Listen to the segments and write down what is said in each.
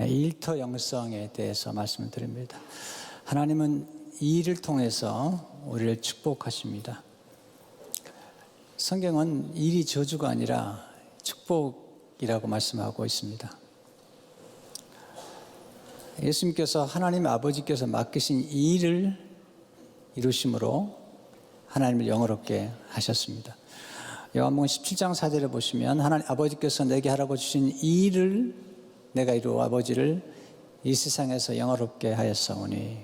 일터 영성에 대해서 말씀을 드립니다. 하나님은 이 일을 통해서 우리를 축복하십니다. 성경은 일이 저주가 아니라 축복이라고 말씀하고 있습니다. 예수님께서 하나님 아버지께서 맡기신 이 일을 이루심으로 하나님을 영화롭게 하셨습니다. 요한복음 17장 4절에 보시면 하나님 아버지께서 내게 하라고 주신 이 일을 내가 이루어 아버지를 이 세상에서 영화롭게 하였사오니,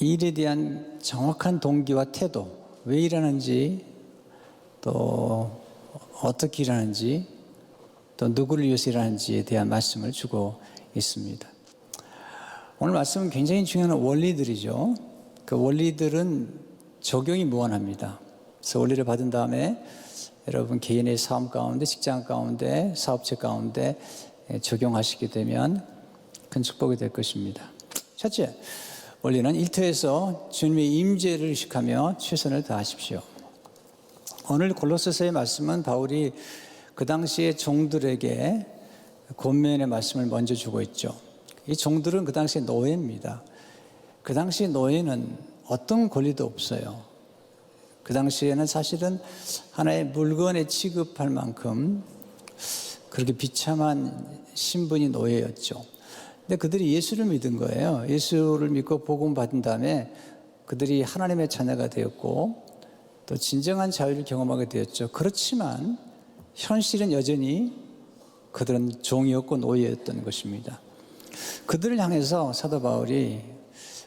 이 일에 대한 정확한 동기와 태도, 왜 일하는지, 또 어떻게 일하는지, 또 누구를 위해서 일하는지에 대한 말씀을 주고 있습니다. 오늘 말씀은 굉장히 중요한 원리들이죠. 그 원리들은 적용이 무한합니다. 그래서 원리를 받은 다음에 여러분 개인의 삶 가운데, 직장 가운데, 사업체 가운데 적용하시게 되면 큰 축복이 될 것입니다. 첫째, 원리는 일터에서 주님의 임재를 의식하며 최선을 다하십시오. 오늘 골로새서의 말씀은 바울이 그 당시의 종들에게 권면의 말씀을 먼저 주고 있죠. 이 종들은 그 당시의 노예입니다. 그 당시 노예는 어떤 권리도 없어요. 그 당시에는 사실은 하나의 물건에 취급할 만큼 그렇게 비참한 신분이 노예였죠. 근데 그들이 예수를 믿은 거예요. 예수를 믿고 복음 받은 다음에 그들이 하나님의 자녀가 되었고 또 진정한 자유를 경험하게 되었죠. 그렇지만 현실은 여전히 그들은 종이었고 노예였던 것입니다. 그들을 향해서 사도 바울이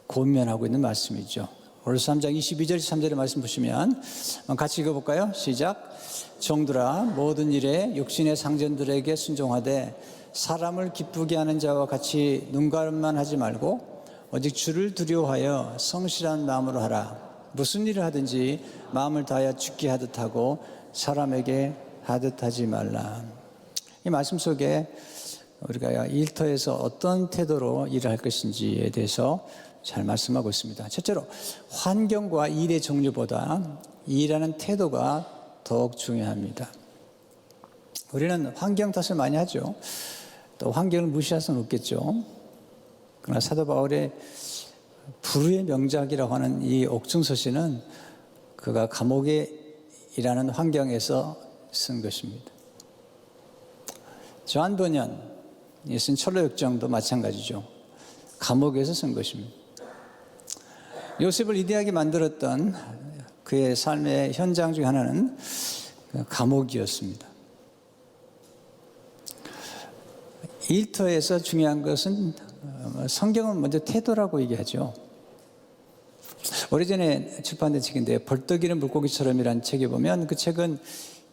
권면하고 있는 말씀이죠. 골로새 3장 22절 23절의 말씀 보시면 같이 읽어볼까요? 시작. 종들아, 모든 일에 육신의 상전들에게 순종하되 사람을 기쁘게 하는 자와 같이 눈가름만 하지 말고 오직 주를 두려워하여 성실한 마음으로 하라. 무슨 일을 하든지 마음을 다하여 주께 하듯 하고 사람에게 하듯 하지 말라. 이 말씀 속에 우리가 일터에서 어떤 태도로 일을 할 것인지에 대해서 잘 말씀하고 있습니다. 첫째로 환경과 일의 종류보다 일하는 태도가 더욱 중요합니다. 우리는 환경 탓을 많이 하죠. 또 환경을 무시할 수는 없겠죠. 그러나 사도 바울의 불후의 명작이라고 하는 이 옥중서신은 그가 감옥에 일하는 환경에서 쓴 것입니다. 조한 번연이 쓴 철로역정도 마찬가지죠. 감옥에서 쓴 것입니다. 요셉을 위대하게 만들었던 그의 삶의 현장 중 하나는 감옥이었습니다. 일터에서 중요한 것은 성경은 먼저 태도라고 얘기하죠. 오래전에 출판된 책인데 벌떡이는 물고기처럼이라는 책에 보면 그 책은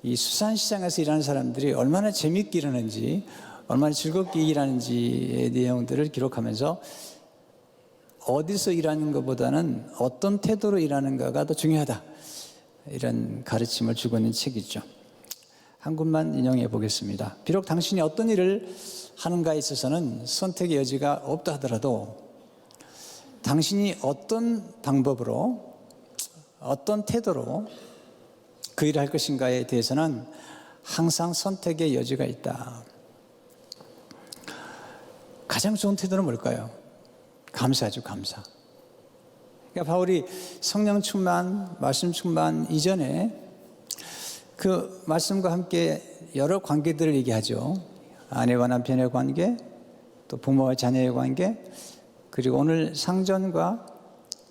이 수산시장에서 일하는 사람들이 얼마나 재밌게 일하는지, 얼마나 즐겁게 일하는지의 내용들을 기록하면서 어디서 일하는 것보다는 어떤 태도로 일하는가가 더 중요하다, 이런 가르침을 주고 있는 책이죠. 한 군만 인용해 보겠습니다. 비록 당신이 어떤 일을 하는가에 있어서는 선택의 여지가 없다 하더라도 당신이 어떤 방법으로, 어떤 태도로 그 일을 할 것인가에 대해서는 항상 선택의 여지가 있다. 가장 좋은 태도는 뭘까요? 감사죠, 감사. 그러니까 바울이 성령 충만, 말씀 충만 이전에 그 말씀과 함께 여러 관계들을 얘기하죠. 아내와 남편의 관계, 또 부모와 자녀의 관계, 그리고 오늘 상전과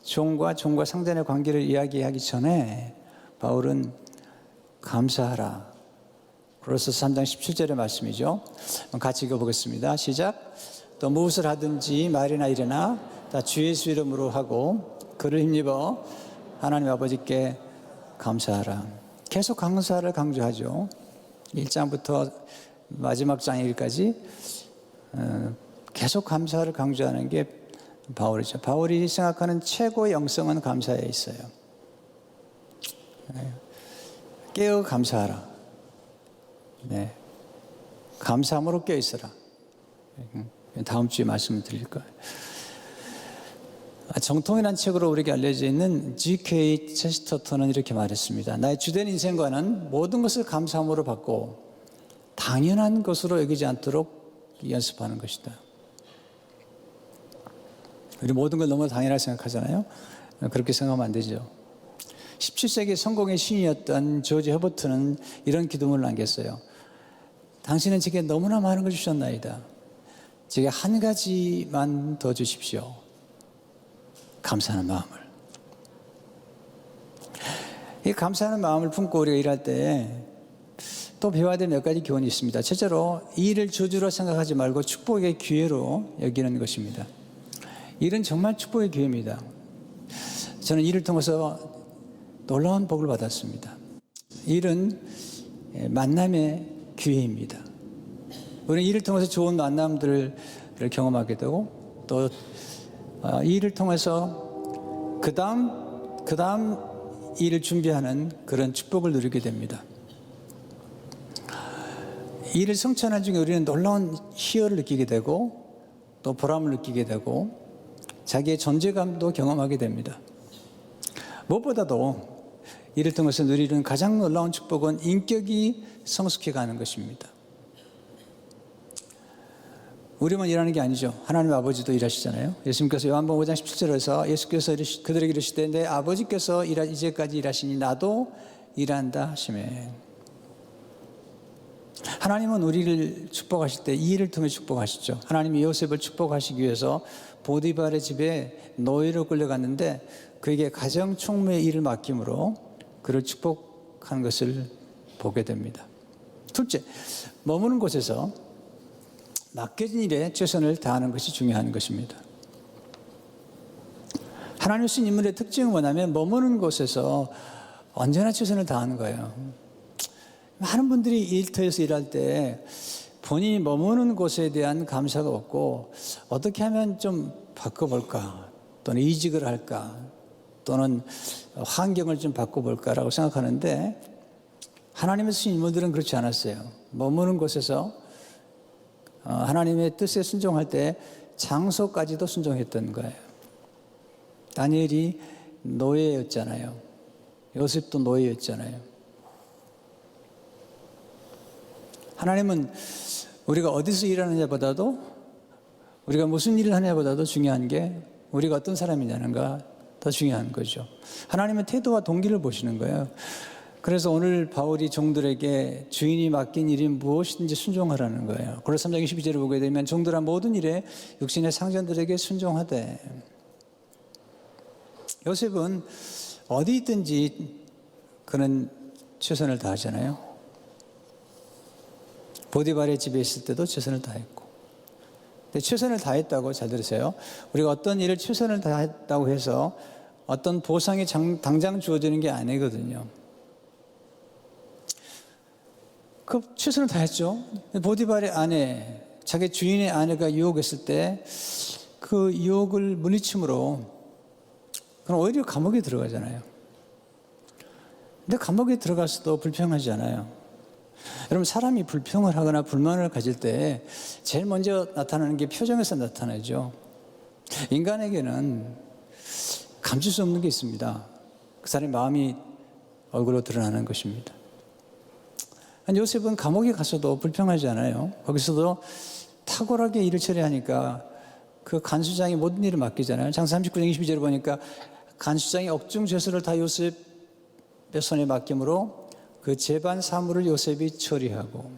종과 상전의 관계를 이야기하기 전에 바울은 감사하라. 그래서 3장 17절의 말씀이죠. 같이 읽어보겠습니다. 시작. 또 무엇을 하든지 말이나 일이나 다 주 예수 이름으로 하고 그를 힘입어 하나님 아버지께 감사하라. 계속 감사를 강조하죠. 1장부터 마지막 장일까지 계속 감사를 강조하는 게 바울이죠. 바울이 생각하는 최고의 영성은 감사에 있어요. 깨어 감사하라. 네. 감사함으로 깨어 있어라. 다음 주에 말씀을 드릴 거예요. 정통이라는 책으로 우리에게 알려져 있는 G.K. 체스터턴은 이렇게 말했습니다. 나의 주된 인생관은 모든 것을 감사함으로 받고 당연한 것으로 여기지 않도록 연습하는 것이다. 우리 모든 걸 너무 당연하게 생각하잖아요. 그렇게 생각하면 안 되죠. 17세기 성공의 신이었던 조지 허버트는 이런 기도문을 남겼어요. 당신은 제게 너무나 많은 걸 주셨나이다. 제게 한 가지만 더 주십시오. 감사하는 마음을. 이 감사하는 마음을 품고 우리가 일할 때 또 배워야 될 몇 가지 교훈이 있습니다. 첫째로 이 일을 저주로 생각하지 말고 축복의 기회로 여기는 것입니다. 일은 정말 축복의 기회입니다. 저는 일을 통해서 놀라운 복을 받았습니다. 일은 만남의 기회입니다. 우리는 일을 통해서 좋은 만남들을 경험하게 되고 또 이 일을 통해서 그 다음 일을 준비하는 그런 축복을 누리게 됩니다. 일을 성취하는 중에 우리는 놀라운 희열을 느끼게 되고 또 보람을 느끼게 되고 자기의 존재감도 경험하게 됩니다. 무엇보다도 이를 통해서 누리는 가장 놀라운 축복은 인격이 성숙해가는 것입니다. 우리만 일하는 게 아니죠. 하나님 아버지도 일하시잖아요. 예수님께서 요한복음 5장 17절에서 예수께서 그들에게 이르시되 내 아버지께서 이제까지 일하시니 나도 일한다 하시매. 하나님은 우리를 축복하실 때 이 일을 통해 축복하시죠. 하나님이 요셉을 축복하시기 위해서 보디발의 집에 노예로 끌려갔는데 그에게 가정 총무의 일을 맡김으로 그를 축복한 것을 보게 됩니다. 둘째, 머무는 곳에서 맡겨진 일에 최선을 다하는 것이 중요한 것입니다. 하나님 쓰신 인물의 특징은 뭐냐면 머무는 곳에서 언제나 최선을 다하는 거예요. 많은 분들이 일터에서 일할 때 본인이 머무는 곳에 대한 감사가 없고 어떻게 하면 좀 바꿔볼까 또는 이직을 할까 또는 환경을 좀 바꿔볼까라고 생각하는데 하나님의 쓰신 인물들은 그렇지 않았어요. 머무는 곳에서 하나님의 뜻에 순종할 때 장소까지도 순종했던 거예요. 다니엘이 노예였잖아요. 요셉도 노예였잖아요. 하나님은 우리가 어디서 일하느냐보다도 우리가 무슨 일을 하느냐보다도 중요한 게 우리가 어떤 사람이냐는가 더 중요한 거죠. 하나님은 태도와 동기를 보시는 거예요. 그래서 오늘 바울이 종들에게 주인이 맡긴 일이 무엇이든지 순종하라는 거예요. 고린도서 3장 22절을 보게 되면 종들아 모든 일에 육신의 상전들에게 순종하되. 요셉은 어디 있든지 그는 최선을 다하잖아요. 보디발의 집에 있을 때도 최선을 다했고. 근데 최선을 다했다고 잘 들으세요. 우리가 어떤 일을 최선을 다했다고 해서 어떤 보상이 당장 주어지는 게 아니거든요. 그 최선을 다했죠. 보디발의 아내, 자기 주인의 아내가 유혹했을 때 그 유혹을 물리침으로 그럼 오히려 감옥에 들어가잖아요. 근데 감옥에 들어가서도 불평하지 않아요. 여러분 사람이 불평을 하거나 불만을 가질 때 제일 먼저 나타나는 게 표정에서 나타나죠. 인간에게는 감출 수 없는 게 있습니다. 그 사람의 마음이 얼굴로 드러나는 것입니다. 요셉은 감옥에 가서도 불평하지 않아요. 거기서도 탁월하게 일을 처리하니까 그 간수장이 모든 일을 맡기잖아요. 장사 39장 22절을 보니까 간수장이 억중 죄수를 다 요셉의 손에 맡김으로 그 재반 사물을 요셉이 처리하고.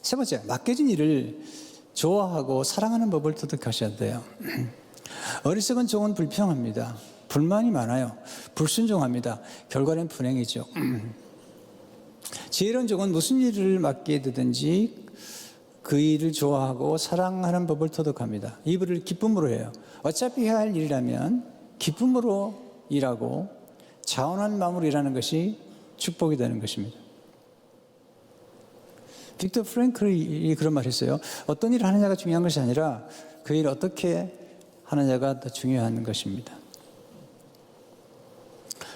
세 번째, 맡겨진 일을 좋아하고 사랑하는 법을 터득하셔야 돼요. 어리석은 종은 불평합니다. 불만이 많아요. 불순종합니다. 결과는 불행이죠. 지혜로운 종은 무슨 일을 맡게 되든지 그 일을 좋아하고 사랑하는 법을 터득합니다. 이 일을 기쁨으로 해요. 어차피 해야 할 일이라면 기쁨으로 일하고 자원한 마음으로 일하는 것이 축복이 되는 것입니다. 빅터 프랭클이 그런 말을 했어요. 어떤 일을 하느냐가 중요한 것이 아니라 그 일을 어떻게 하느냐가 더 중요한 것입니다.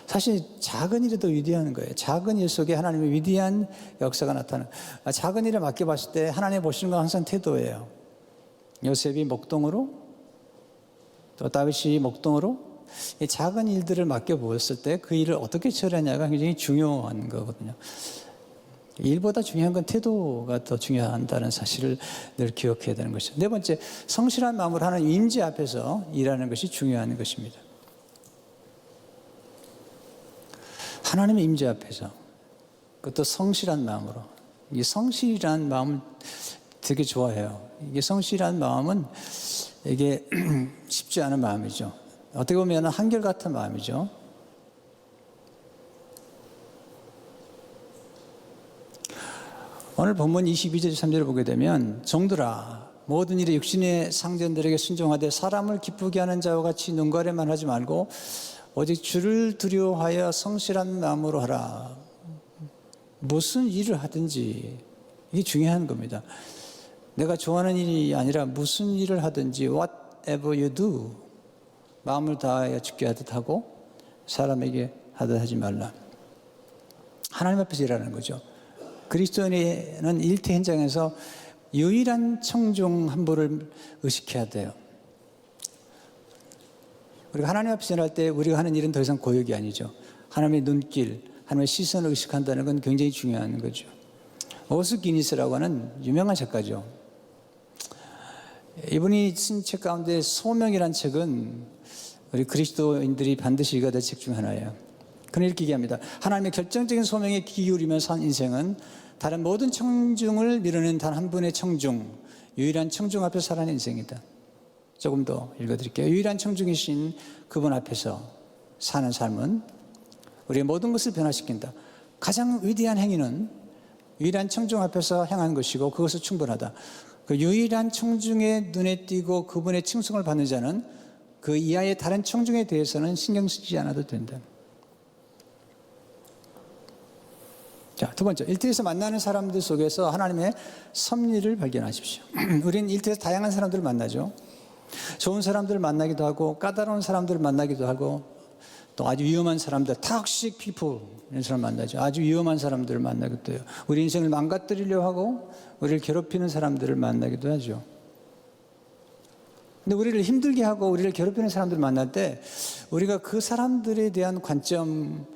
사실 작은 일이 더 위대한 거예요. 작은 일 속에 하나님의 위대한 역사가 나타나는. 작은 일을 맡겨봤을 때 하나님 보시는 건 항상 태도예요. 요셉이 목동으로 또 다윗이 목동으로 이 작은 일들을 맡겨보았을 때 그 일을 어떻게 처리하냐가 굉장히 중요한 거거든요. 일보다 중요한 건 태도가 더 중요하다는 사실을 늘 기억해야 되는 것이죠. 네 번째, 성실한 마음으로 하나님 임재 앞에서 일하는 것이 중요한 것입니다. 하나님의 임재 앞에서, 그것도 성실한 마음으로. 이 성실한 마음을 되게 좋아해요. 이게 성실한 마음은 이게 쉽지 않은 마음이죠. 어떻게 보면 한결같은 마음이죠. 오늘 본문 22절 3절을 보게 되면 종들아 모든 일에 육신의 상전들에게 순종하되 사람을 기쁘게 하는 자와 같이 눈가래만 하지 말고 오직 주를 두려워하여 성실한 마음으로 하라. 무슨 일을 하든지 이게 중요한 겁니다. 내가 좋아하는 일이 아니라 무슨 일을 하든지 whatever you do 마음을 다하여 주께 하듯 하고 사람에게 하듯 하지 말라. 하나님 앞에서 일하는 거죠. 그리스도인은 일터 현장에서 유일한 청중 한 분을 의식해야 돼요. 우리가 하나님 앞에서 일할 때 우리가 하는 일은 더 이상 고역이 아니죠. 하나님의 눈길, 하나님의 시선을 의식한다는 건 굉장히 중요한 거죠. 오스 기니스라고 하는 유명한 작가죠. 이분이 쓴 책 가운데 소명이라는 책은 우리 그리스도인들이 반드시 읽어야 될 책 중 하나예요. 그는 이렇게 얘기합니다. 하나님의 결정적인 소명에 귀 기울이며 산 인생은 다른 모든 청중을 미루는 단 한 분의 청중, 유일한 청중 앞에서 살아가는 인생이다. 조금 더 읽어드릴게요. 유일한 청중이신 그분 앞에서 사는 삶은 우리의 모든 것을 변화시킨다. 가장 위대한 행위는 유일한 청중 앞에서 행한 것이고 그것은 충분하다. 그 유일한 청중의 눈에 띄고 그분의 칭송을 받는 자는 그 이하의 다른 청중에 대해서는 신경 쓰지 않아도 된다. 자, 두 번째, 일터에서 만나는 사람들 속에서 하나님의 섭리를 발견하십시오. 우리는 일터에서 다양한 사람들을 만나죠. 좋은 사람들을 만나기도 하고 까다로운 사람들을 만나기도 하고 또 아주 위험한 사람들, toxic people 이런 사람 만나죠. 아주 위험한 사람들을 만나기도 해요. 우리 인생을 망가뜨리려고 하고 우리를 괴롭히는 사람들을 만나기도 하죠. 근데 우리를 힘들게 하고 우리를 괴롭히는 사람들을 만날 때 우리가 그 사람들에 대한 관점,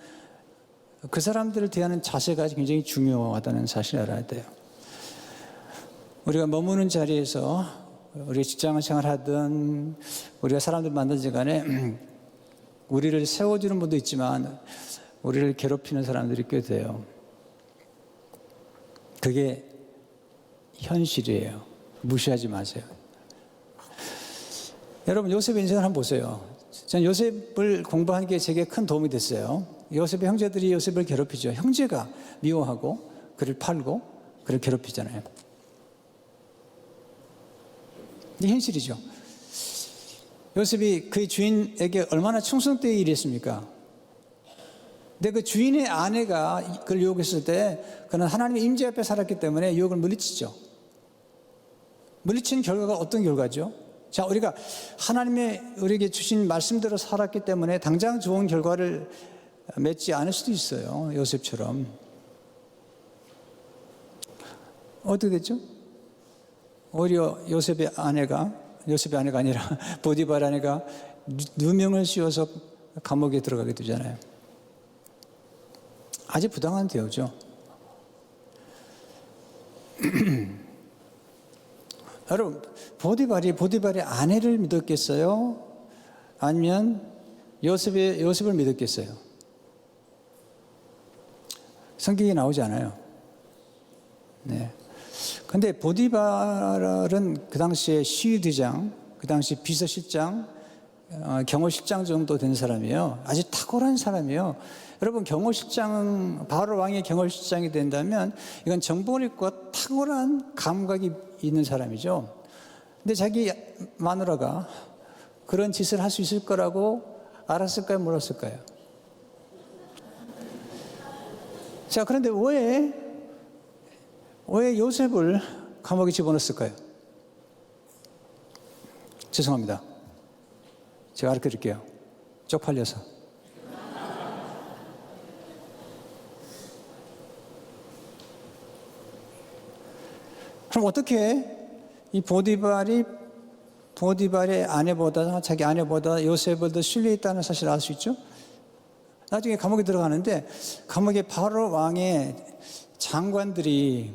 그 사람들을 대하는 자세가 굉장히 중요하다는 사실을 알아야 돼요. 우리가 머무는 자리에서 우리 직장 생활하든 우리가 사람들 만나든 간에 우리를 세워주는 분도 있지만 우리를 괴롭히는 사람들이 꽤 돼요. 그게 현실이에요. 무시하지 마세요. 여러분 요셉의 인생을 한번 보세요. 전 요셉을 공부한 게 제게 큰 도움이 됐어요. 요셉의 형제들이 요셉을 괴롭히죠. 형제가 미워하고 그를 팔고 그를 괴롭히잖아요. 이게 현실이죠. 요셉이 그의 주인에게 얼마나 충성되게 일했습니까? 근데 그 주인의 아내가 그를 유혹했을 때 그는 하나님의 임재 앞에 살았기 때문에 유혹을 물리치죠. 물리치는 결과가 어떤 결과죠? 자, 우리가 하나님의 우리에게 주신 말씀대로 살았기 때문에 당장 좋은 결과를 맺지 않을 수도 있어요. 요셉처럼. 어떻게 됐죠? 오히려 요셉의 아내가 아니라 보디발 아내가 누명을 씌워서 감옥에 들어가게 되잖아요. 아주 부당한 대우죠. 여러분, 보디발의 아내를 믿었겠어요? 아니면 요셉을 믿었겠어요? 성경에 나오지 않아요. 네. 근데 보디발은 그 당시에 시위대장, 그 당시 비서실장, 경호실장 정도 된 사람이에요. 아주 탁월한 사람이에요. 여러분, 바로 왕의 경호실장이 된다면 이건 정보를 읽고 탁월한 감각이 있는 사람이죠. 근데 자기 마누라가 그런 짓을 할 수 있을 거라고 알았을까요? 몰랐을까요? 자, 그런데 왜 요셉을 감옥에 집어넣었을까요? 죄송합니다. 제가 가르쳐 드릴게요. 쪽팔려서. 그럼 어떻게 이 보디발의 아내보다, 자기 아내보다 요셉을 더 신뢰했다는 사실을 알 수 있죠? 나중에 감옥에 들어가는데 감옥에 바로 왕의 장관들이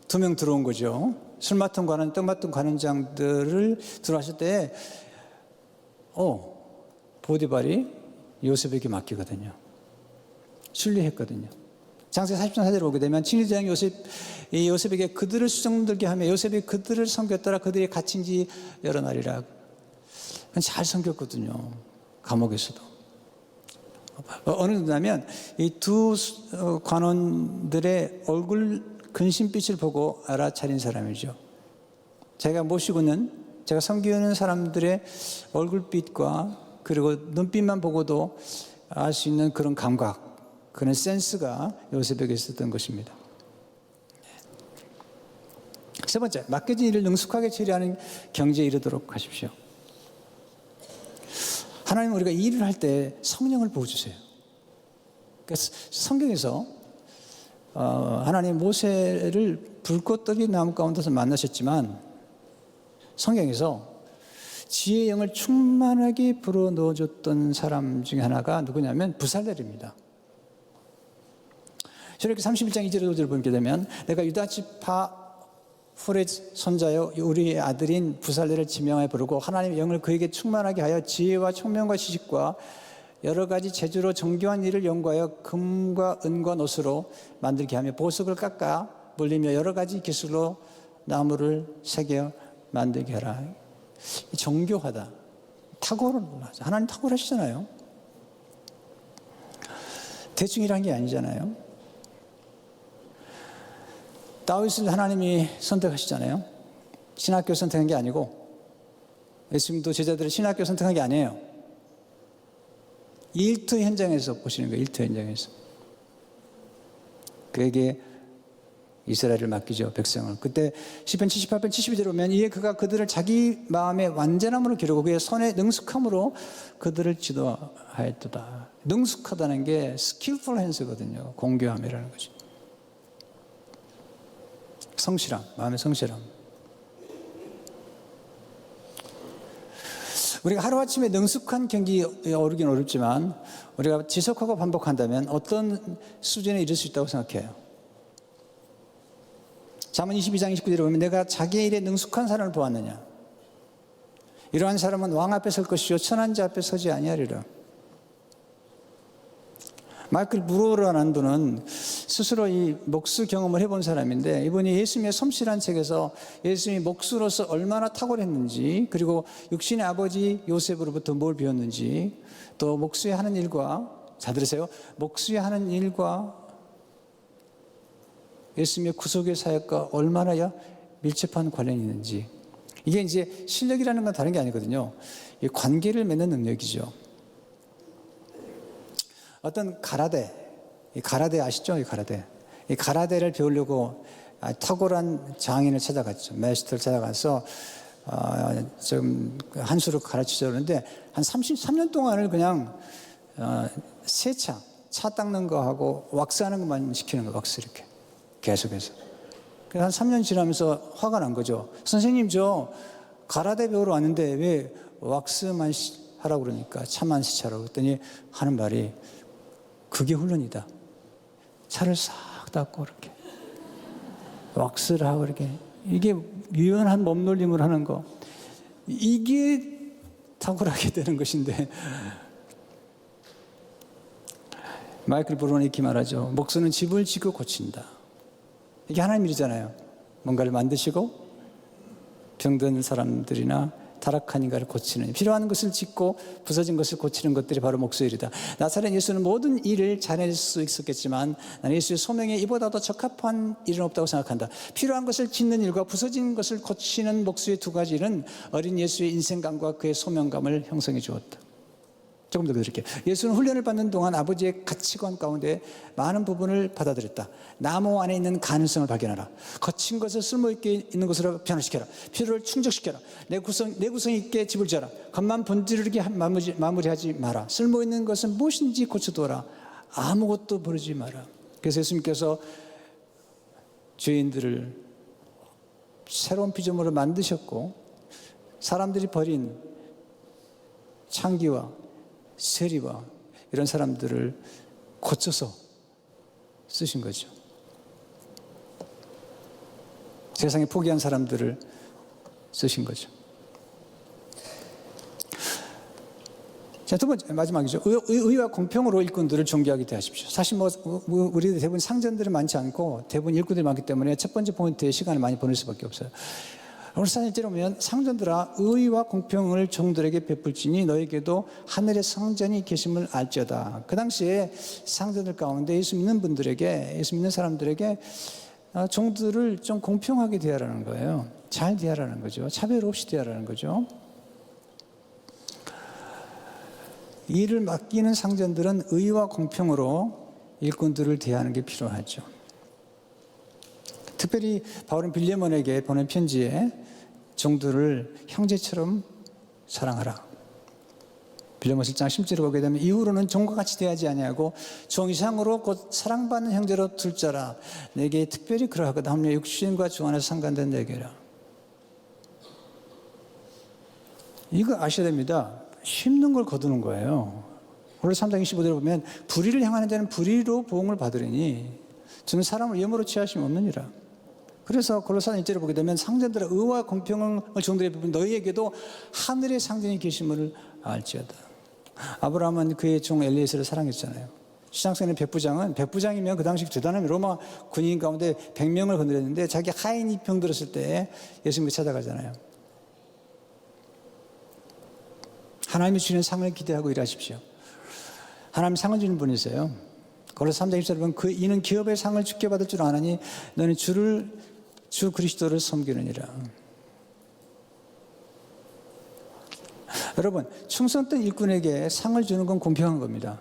2명 들어온 거죠. 술 맡은 관원, 떡 맡은 관원장들을 들어왔을 때 보디발이 요셉에게 맡기거든요. 순리했거든요. 창세기 43절에 오게 되면 친위대장 요셉에게 그들을 수정들게 하며 요셉이 그들을 섬겼더라. 그들이 갇힌 지 여러 날이라. 잘 섬겼거든요. 감옥에서도. 어느 정도냐면 이 두 관원들의 얼굴 근심빛을 보고 알아차린 사람이죠. 제가 섬기는 사람들의 얼굴빛과 그리고 눈빛만 보고도 알 수 있는 그런 감각, 그런 센스가 요셉에게 있었던 것입니다. 세 번째, 맡겨진 일을 능숙하게 처리하는 경지에 이르도록 하십시오. 하나님, 우리가 일을 할 때 성령을 부어주세요. 그래서 성경에서 하나님 모세를 불꽃 떨기 나무 가운데서 만나셨지만 성경에서 지혜의 영을 충만하게 불어넣어줬던 사람 중에 하나가 누구냐면 부살렐입니다. 저렇게 31장 2절에 5절을 보게 되면 내가 유다 지파 훌의 손자여 우리의 아들인 부살렐을 지명하여 부르고 하나님의 영을 그에게 충만하게 하여 지혜와 총명과 지식과 여러 가지 재주로 정교한 일을 연구하여 금과 은과 노수로 만들게 하며 보석을 깎아 물리며 여러 가지 기술로 나무를 새겨 만들게 하라. 정교하다. 탁월하다. 하나님 탁월하시잖아요. 대충 일한 게 아니잖아요. 다윗을 하나님이 선택하시잖아요. 신학교 선택한 게 아니고 예수님도 제자들을 신학교 선택한 게 아니에요. 일터 현장에서 보시는 거예요. 일터 현장에서. 그에게 이스라엘을 맡기죠. 백성을. 그때 시편 78편 72절에 보면 이에 그가 그들을 자기 마음의 완전함으로 기르고 그의 손의 능숙함으로 그들을 지도하였도다. 능숙하다는 게 skillful hands거든요. 공교함이라는 거죠. 성실함, 마음의 성실함. 우리가 하루아침에 능숙한 경기에 오르긴 어렵지만 우리가 지속하고 반복한다면 어떤 수준에 이를 수 있다고 생각해요. 잠언 22장 29절에 보면 내가 자기의 일에 능숙한 사람을 보았느냐. 이러한 사람은 왕 앞에 설 것이요 천한 자 앞에 서지 아니하리라. 마이클 무로라는 분은 스스로 이 목수 경험을 해본 사람인데 이분이 예수님의 섬실한 책에서 예수님이 목수로서 얼마나 탁월했는지 그리고 육신의 아버지 요셉으로부터 뭘 배웠는지 또 목수의 하는 일과 잘 들으세요. 목수의 하는 일과 예수님의 구속의 사역과 얼마나 밀접한 관련이 있는지 이게 이제 실력이라는 건 다른 게 아니거든요. 이 관계를 맺는 능력이죠. 어떤 이 가라데 아시죠? 이 가라데를 배우려고 탁월한 장인을 찾아갔죠. 마스터를 찾아가서 좀 한 수를 가르치려고 하는데 한 33년 동안을 그냥 세차, 차 닦는 거 하고 왁스하는 것만 시키는 거예요. 왁스 이렇게 계속해서. 그래서 한 3년 지나면서 화가 난 거죠. 선생님 저 가라데 배우러 왔는데 왜 왁스만 하라고 그러니까 차만 세차라고 그랬더니 하는 말이 그게 훈련이다. 차를 싹 닦고 이렇게 왁스를 하고 이렇게 이게 유연한 몸놀림을 하는 거 이게 탁월하게 되는 것인데 마이클 브루는 이렇게 말하죠. 목수는 집을 짓고 고친다. 이게 하나님 일이잖아요. 뭔가를 만드시고 병든 사람들이나 타락한 인간을 고치는 필요한 것을 짓고 부서진 것을 고치는 것들이 바로 목수의 일이다. 나사렛 예수는 모든 일을 잘해낼 수 있었겠지만 나는 예수의 소명에 이보다 더 적합한 일은 없다고 생각한다. 필요한 것을 짓는 일과 부서진 것을 고치는 목수의 두 가지 일은 어린 예수의 인생감과 그의 소명감을 형성해 주었다. 조금 더 드릴게요. 예수는 훈련을 받는 동안 아버지의 가치관 가운데 많은 부분을 받아들였다. 나무 안에 있는 가능성을 발견하라. 거친 것을 쓸모있게 있는 것으로 변화시켜라. 필요를 충족시켜라. 내구성 있게 집을 지어라. 겉만 번지르게 마무리하지 마라. 쓸모있는 것은 무엇인지 고쳐두어라. 아무것도 버리지 마라. 그래서 예수님께서 죄인들을 새로운 피조물을 만드셨고 사람들이 버린 창기와 세리와 이런 사람들을 고쳐서 쓰신 거죠. 세상에 포기한 사람들을 쓰신 거죠. 자, 두 번째, 마지막이죠. 의와 공평으로 일꾼들을 존귀하게 대하십시오. 사실 우리 대부분 상전들은 많지 않고 대부분 일꾼들이 많기 때문에 첫 번째 포인트에 시간을 많이 보낼 수밖에 없어요. 오늘 4절에 보면 상전들아 의와 공평을 종들에게 베풀지니 너에게도 하늘의 상전이 계심을 알지어다. 그 당시에 상전들 가운데 예수 믿는 분들에게, 예수 믿는 사람들에게 종들을 좀 공평하게 대하라는 거예요. 잘 대하라는 거죠. 차별 없이 대하라는 거죠. 일을 맡기는 상전들은 의와 공평으로 일꾼들을 대하는 게 필요하죠. 특별히 바울은 빌레몬에게 보낸 편지에 종들을 형제처럼 사랑하라. 빌레몬 1장 10절을 보게 되면 이후로는 종과 같이 대하지 아니하고 종 이상으로 곧 사랑받는 형제로 둘 자라. 내게 특별히 그러하거든. 하물며 육신과 주 안에서 상관된 내게라. 이거 아셔야 됩니다. 심는 걸 거두는 거예요. 오늘 3장 25절을 보면 불의를 향하는 자는 불의로 보응을 받으리니 저는 사람을 예물로 취하심 없느니라. 그래서 골로새서 1절을 보게 되면 상전들의 의와 공평을 종들에게 베푼 너희에게도 하늘의 상전이 계심을 알지어다. 아브라함은 그의 종 엘리에셀을 사랑했잖아요. 시장성의 백부장이면 그 당시 대단한 로마 군인 가운데 100명을 건드렸는데 자기 하인이 병들었을 때 예수님을 찾아가잖아요. 하나님이 주시는 상을 기대하고 일하십시오. 하나님 상을 주는 분이세요. 골로새 3장 1절에 보면 이는 기업의 상을 주께 받을 줄 아나니 너는 주 그리스도를 섬기느니라. 여러분, 충성된 일꾼에게 상을 주는 건 공평한 겁니다.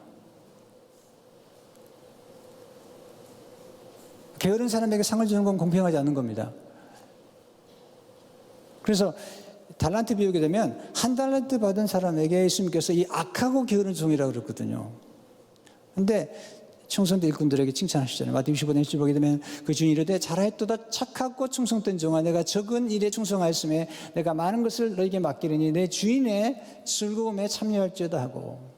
게으른 사람에게 상을 주는 건 공평하지 않는 겁니다. 그래서 달란트 비유게 되면 한 달란트 받은 사람에게 예수님께서 이 악하고 게으른 종이라고 그랬거든요. 그런데 충성된 일꾼들에게 칭찬하시잖아요. 마태복음 25장 1절 보게 되면 그 주인이 이르되 잘하였도다 착하고 충성된 종아 내가 적은 일에 충성하였음에 내가 많은 것을 너에게 맡기리니 내 주인의 즐거움에 참여할지어다 하고.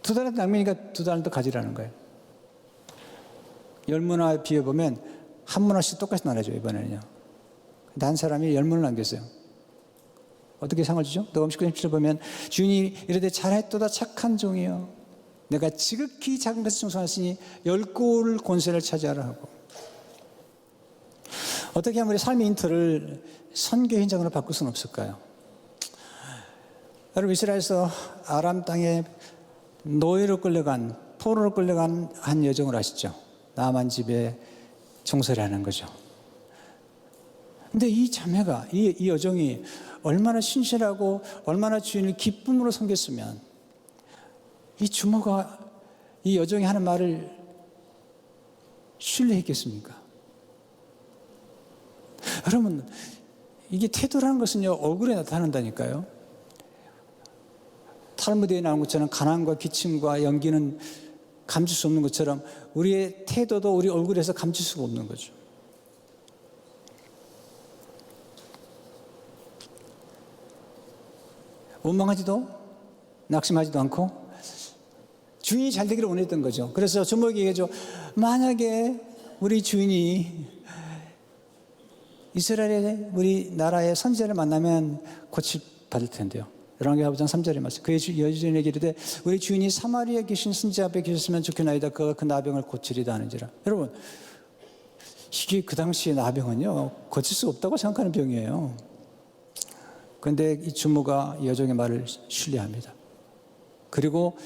두 달란트 낭비니까 두 달란트 가지라는 거예요. 열문화 비워보면 한 문화씩 똑같이 나눠줘요. 이번에는요. 근데 한 사람이 10문을 남겼어요. 어떻게 상을 주죠? 너금 19장 17절 보면 주인이 이르되 잘했도다 착한 종이여 내가 지극히 작은 것을 충성하였으니 10골 권세를 차지하라 하고. 어떻게 하면 우리 삶의 인터를 선교 현장으로 바꿀 수는 없을까요? 여러분, 이스라엘에서 아람 땅에 노예로 끌려간, 포로로 끌려간 한 여정을 아시죠? 나만 집에 종살이 하는 거죠. 근데 이 자매가, 이 여종이 얼마나 신실하고 얼마나 주인을 기쁨으로 섬겼으면 이 주모가 이 여종이 하는 말을 신뢰했겠습니까? 여러분, 이게 태도라는 것은요, 얼굴에 나타난다니까요. 탈무드에 나온 것처럼 가난과 기침과 연기는 감출 수 없는 것처럼 우리의 태도도 우리 얼굴에서 감출 수가 없는 거죠. 원망하지도 낙심하지도 않고 주인이 잘 되기를 원했던 거죠. 그래서 주목이 얘기하죠. 만약에 우리 주인이 이스라엘의 우리 나라의 선지자를 만나면 고칠 받을 텐데요. 열왕기하 5장 3절에 말씀. 그의 여주인에게 이르되 우리 주인이 사마리아에 계신 선지자 앞에 계셨으면 좋겠나이다. 그가 그 나병을 고치리다 하는지라. 여러분, 이게 그 당시의 나병은요 고칠 수 없다고 생각하는 병이에요. 그런데 이 주모가 여종의 말을 신뢰합니다. 그리고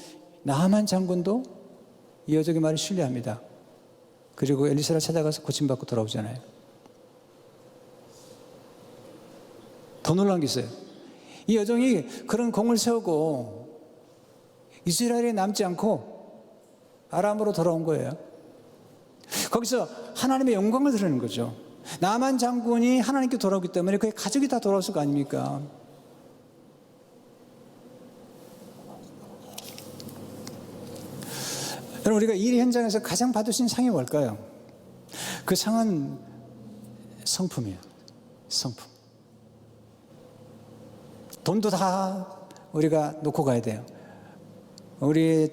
나만 장군도 이 여종의 말을 신뢰합니다. 그리고 엘리사를 찾아가서 고침받고 돌아오잖아요. 더 놀라운 게 있어요. 이 여종이 그런 공을 세우고 이스라엘에 남지 않고 아람으로 돌아온 거예요. 거기서 하나님의 영광을 드리는 거죠. 나만 장군이 하나님께 돌아오기 때문에 그의 가족이 다 돌아왔을 거 아닙니까? 여러분, 우리가 일 현장에서 가장 받을 수 있는 상이 뭘까요? 그 상은 성품이에요. 성품. 돈도 다 우리가 놓고 가야 돼요. 우리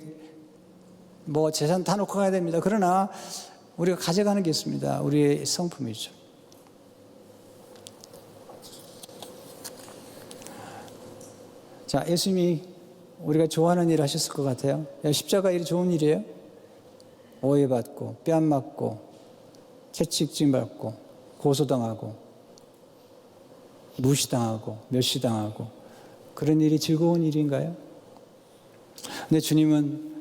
뭐 재산 다 놓고 가야 됩니다. 그러나 우리가 가져가는 게 있습니다. 우리의 성품이죠. 자, 예수님이 우리가 좋아하는 일을 하셨을 것 같아요. 십자가 일이 좋은 일이에요. 오해받고 뺨 맞고 채찍질 받고 고소당하고 무시당하고 멸시당하고 그런 일이 즐거운 일인가요? 근데 주님은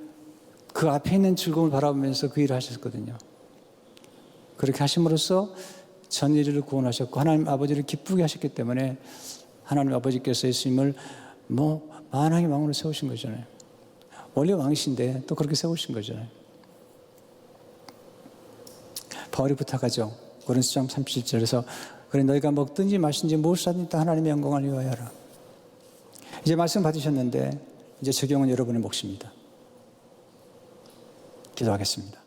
그 앞에 있는 즐거움을 바라보면서 그 일을 하셨거든요. 그렇게 하심으로써 전 인류를 구원하셨고 하나님 아버지를 기쁘게 하셨기 때문에 하나님 아버지께서 예수님을 만왕의 왕으로 세우신 거잖아요. 원래 왕이신데 또 그렇게 세우신 거잖아요. 바울이 부탁하죠. 고린도서 37절에서 그래 너희가 먹든지 마시든지 무엇을 하든지 다 하나님의 영광을 위하여 하라. 이제 말씀 받으셨는데 이제 적용은 여러분의 몫입니다. 기도하겠습니다.